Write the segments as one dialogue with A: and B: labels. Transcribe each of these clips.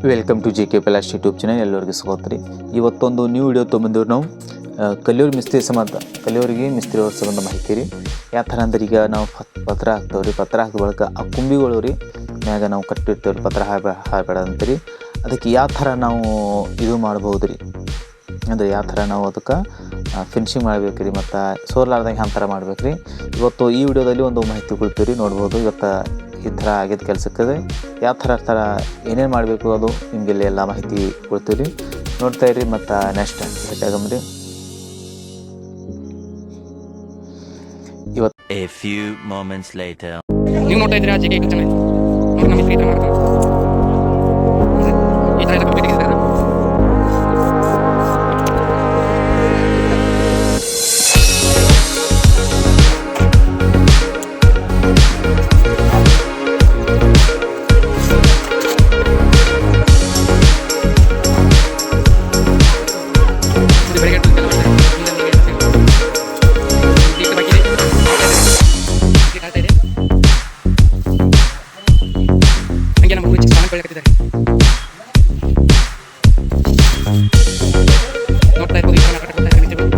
A: Welcome to JK Palace YouTube channel. ಎಲ್ಲರಿಗೂ ಸ್ವಾಗತ ರೀ. ಇವತ್ತೊಂದು ನ್ಯೂ ವಿಡಿಯೋ ತೊಗೊಂಬಂದಿವ್ರಿ ನಾವು. ಕಲಿಯೋರು ಮಿಸ್ತ್ರಿ ಸಂಬಂಧ ಕಲಿಯೋರಿಗೆ ಮಿಸ್ತ್ರಿ ಅವ್ರ ಸಂಬಂಧ ಮಾಹಿತಿ ರೀ. ಯಾವ ಥರ ಅಂದ್ರೆ ಈಗ ನಾವು ಪತ್ರ ಹಾಕ್ತೇವೆ ರೀ. ಪತ್ರ ಹಾಕಿದ ಬಳಿಕ ಆ ಕುಂಬಿಗಳು ರೀ ಮ್ಯಾಗ ನಾವು ಕಟ್ಟಿರ್ತೇವೆ ರೀ, ಪತ್ರ ಹಾರಬೇಡ ಅಂತೀರಿ. ಅದಕ್ಕೆ ಯಾವ ಥರ ನಾವು ಇದು ಮಾಡ್ಬೋದು ರೀ, ಅಂದರೆ ಯಾವ ಥರ ನಾವು ಅದಕ್ಕೆ ಫಿನಿಶಿಂಗ್ ಮಾಡ್ಬೇಕು ರೀ, ಮತ್ತು ಸೋರ್ಲಾರ್ದಂಗೆ ಯಾವ ಥರ ಮಾಡ್ಬೇಕು ರೀ. ಇವತ್ತು ಈ ವಿಡಿಯೋದಲ್ಲಿ ಒಂದು ಮಾಹಿತಿ ಕೊಡ್ತೀವಿ ರೀ. ನೋಡ್ಬೋದು ಇವತ್ತು ಈ ಥರ ಆಗಿದ್ದ ಕೆಲಸಕ್ಕೆ ಯಾವ ಥರ ಏನೇನು ಮಾಡಬೇಕು ಅದು ನಿಮಗೆಲ್ಲ ಎಲ್ಲ ಮಾಹಿತಿ ಕೊಡ್ತೀವಿ ರೀ. ನೋಡ್ತಾ ಇರಿ ಮತ್ತು ನೆಕ್ಸ್ಟ್ ಭೇಟಿಯಾಗಮ್ರಿ. ಇವತ್ತು
B: A few moments later.
C: ನೀವು ನೋಡ್ತಾ ಇದ್ದೀರಾ JK ಚಾನಲ್. ನೋಡಿ ನಮ್ಮ ಸ್ನೇಹಿತರು ಮಾಡ್ತಾರೆ ಈ ಥರ ಎಲ್ಲ ಕಂಪ್ಲೀಟ್ ಆಗಿದೆ. ಹಂಗೆ ನಮ್ಮ ಗುರುಜಿ ಸ್ನಾನ ಕಳ್ಳಿದ್ದಾರೆ. ನೋಡ್ತಾ ಇರ್ಬೋದು ಈ ಥರ ಕಟ್ಕೊಳ್ತಾ ಇದ್ದಾರೆ ನಿಜಗಳು.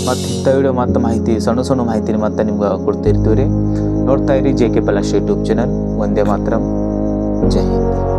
A: ಮತ್ತು ಇಂಥ ವಿಡಿಯೋ ಮತ್ತು ಮಾಹಿತಿ ಸಣ್ಣ ಮಾಹಿತಿ ಮತ್ತೆ ನಿಮ್ಗೆ ಕೊಡ್ತಿರ್ತೀವಿ ರೀ. ನೋಡ್ತಾ ಇರಿ JK Palace ಯೂಟ್ಯೂಬ್ ಚಾನಲ್. ಒಂದೇ ಮಾತ್ರ. ಜೈ ಹಿಂದ್.